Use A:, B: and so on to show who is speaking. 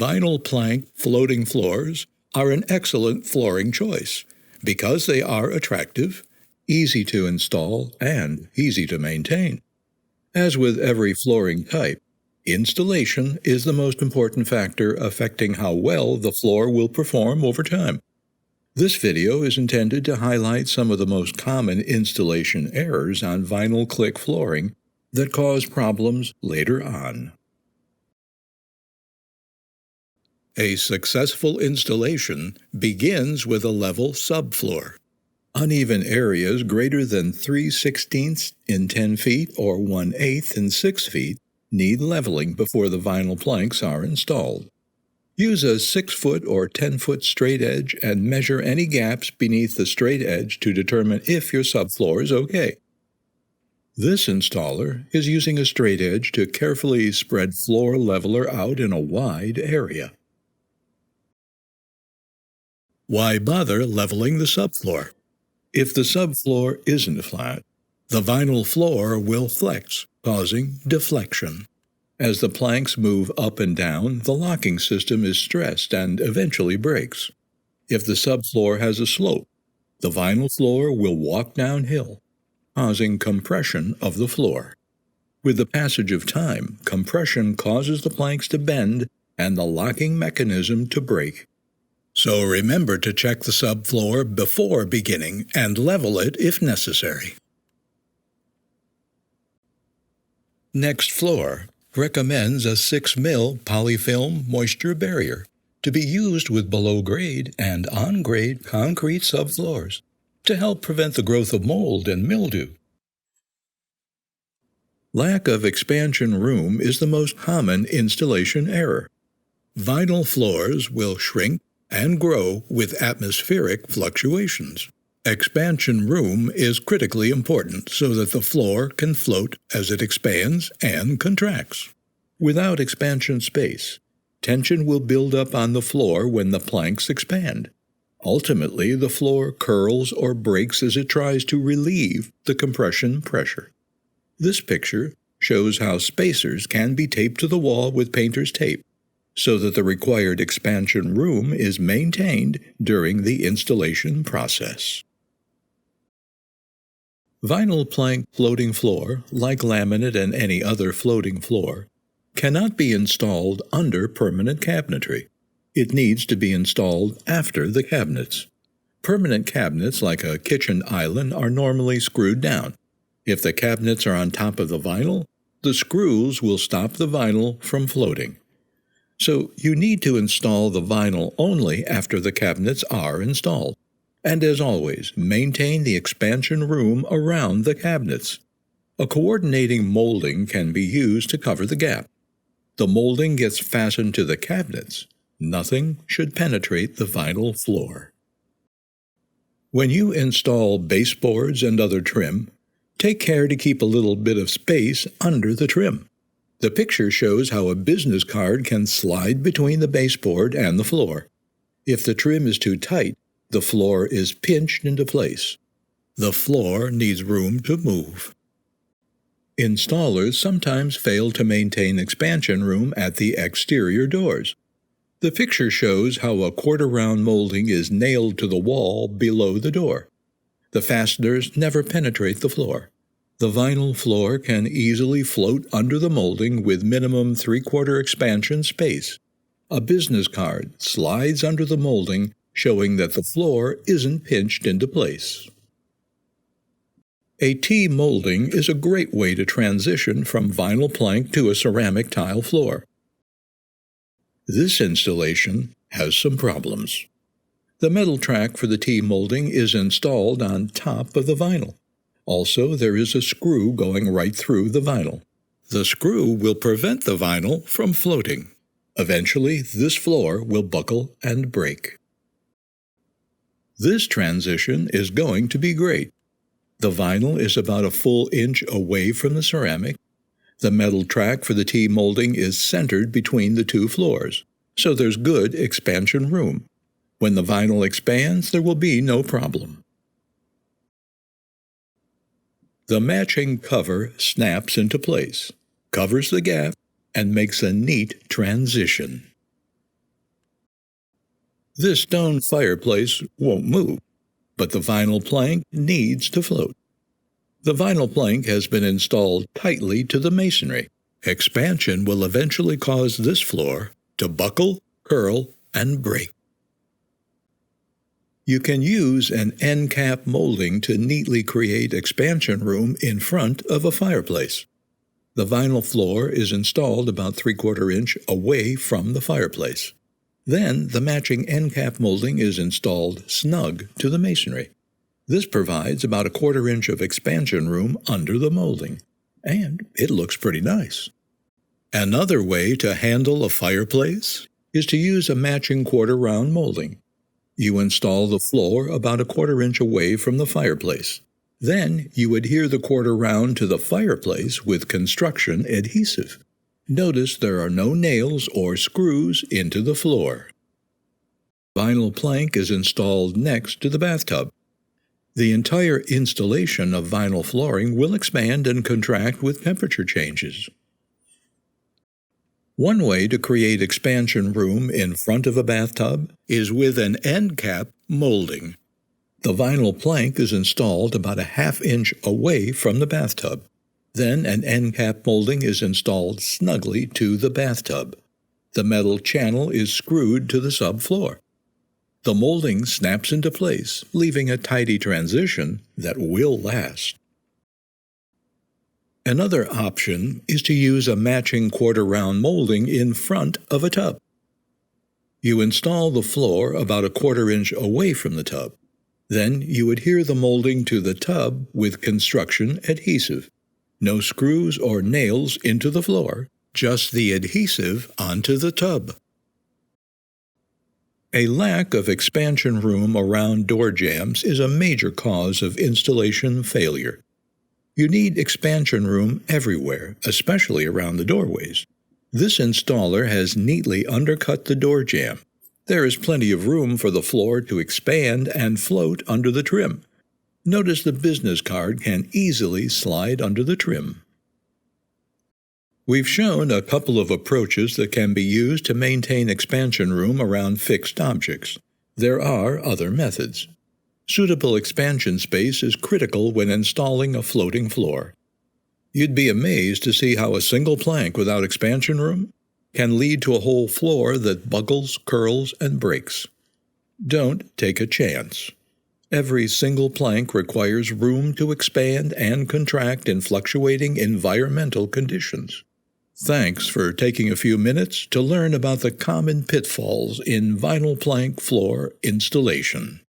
A: Vinyl plank floating floors are an excellent flooring choice because they are attractive, easy to install, and easy to maintain. As with every flooring type, installation is the most important factor affecting how well the floor will perform over time. This video is intended to highlight some of the most common installation errors on vinyl click flooring that cause problems later on. A successful installation begins with a level subfloor. Uneven areas greater than 3/16 in 10 feet or 1/8 in 6 feet need leveling before the vinyl planks are installed. Use a 6-foot or 10-foot straight edge and measure any gaps beneath the straight edge to determine if your subfloor is okay. This installer is using a straight edge to carefully spread floor leveler out in a wide area. Why bother leveling the subfloor? If the subfloor isn't flat, the vinyl floor will flex, causing deflection. As the planks move up and down, the locking system is stressed and eventually breaks. If the subfloor has a slope, the vinyl floor will walk downhill, causing compression of the floor. With the passage of time, compression causes the planks to bend and the locking mechanism to break. So remember to check the subfloor before beginning and level it if necessary. Next Floor recommends a 6mm polyfilm moisture barrier to be used with below-grade and on-grade concrete subfloors to help prevent the growth of mold and mildew. Lack of expansion room is the most common installation error. Vinyl floors will shrink and grow with atmospheric fluctuations. Expansion room is critically important so that the floor can float as it expands and contracts. Without expansion space, tension will build up on the floor when the planks expand. Ultimately, the floor curls or breaks as it tries to relieve the compression pressure. This picture shows how spacers can be taped to the wall with painter's tape, so that the required expansion room is maintained during the installation process. Vinyl plank floating floor, like laminate and any other floating floor, cannot be installed under permanent cabinetry. It needs to be installed after the cabinets. Permanent cabinets, like a kitchen island, are normally screwed down. If the cabinets are on top of the vinyl, the screws will stop the vinyl from floating. So you need to install the vinyl only after the cabinets are installed. And as always, maintain the expansion room around the cabinets. A coordinating molding can be used to cover the gap. The molding gets fastened to the cabinets. Nothing should penetrate the vinyl floor. When you install baseboards and other trim, take care to keep a little bit of space under the trim. The picture shows how a business card can slide between the baseboard and the floor. If the trim is too tight, the floor is pinched into place. The floor needs room to move. Installers sometimes fail to maintain expansion room at the exterior doors. The picture shows how a quarter-round molding is nailed to the wall below the door. The fasteners never penetrate the floor. The vinyl floor can easily float under the molding with minimum 3/4 expansion space. A business card slides under the molding, showing that the floor isn't pinched into place. A T-molding is a great way to transition from vinyl plank to a ceramic tile floor. This installation has some problems. The metal track for the T-molding is installed on top of the vinyl. Also, there is a screw going right through the vinyl. The screw will prevent the vinyl from floating. Eventually, this floor will buckle and break. This transition is going to be great. The vinyl is about a full inch away from the ceramic. The metal track for the T-molding is centered between the two floors, so there's good expansion room. When the vinyl expands, there will be no problem. The matching cover snaps into place, covers the gap, and makes a neat transition. This stone fireplace won't move, but the vinyl plank needs to float. The vinyl plank has been installed tightly to the masonry. Expansion will eventually cause this floor to buckle, curl, and break. You can use an end cap molding to neatly create expansion room in front of a fireplace. The vinyl floor is installed about 3/4 inch away from the fireplace. Then the matching end cap molding is installed snug to the masonry. This provides about 1/4 inch of expansion room under the molding, and it looks pretty nice. Another way to handle a fireplace is to use a matching quarter-round molding. You install the floor about 1/4 inch away from the fireplace. Then you adhere the quarter-round to the fireplace with construction adhesive. Notice there are no nails or screws into the floor. Vinyl plank is installed next to the bathtub. The entire installation of vinyl flooring will expand and contract with temperature changes. One way to create expansion room in front of a bathtub is with an end cap molding. The vinyl plank is installed about 1/2 inch away from the bathtub. Then an end cap molding is installed snugly to the bathtub. The metal channel is screwed to the subfloor. The molding snaps into place, leaving a tidy transition that will last. Another option is to use a matching quarter-round molding in front of a tub. You install the floor about 1/4 inch away from the tub. Then you adhere the molding to the tub with construction adhesive. No screws or nails into the floor, just the adhesive onto the tub. A lack of expansion room around door jambs is a major cause of installation failure. You need expansion room everywhere, especially around the doorways. This installer has neatly undercut the door jamb. There is plenty of room for the floor to expand and float under the trim. Notice the business card can easily slide under the trim. We've shown a couple of approaches that can be used to maintain expansion room around fixed objects. There are other methods. Suitable expansion space is critical when installing a floating floor. You'd be amazed to see how a single plank without expansion room can lead to a whole floor that buckles, curls, and breaks. Don't take a chance. Every single plank requires room to expand and contract in fluctuating environmental conditions. Thanks for taking a few minutes to learn about the common pitfalls in vinyl plank floor installation.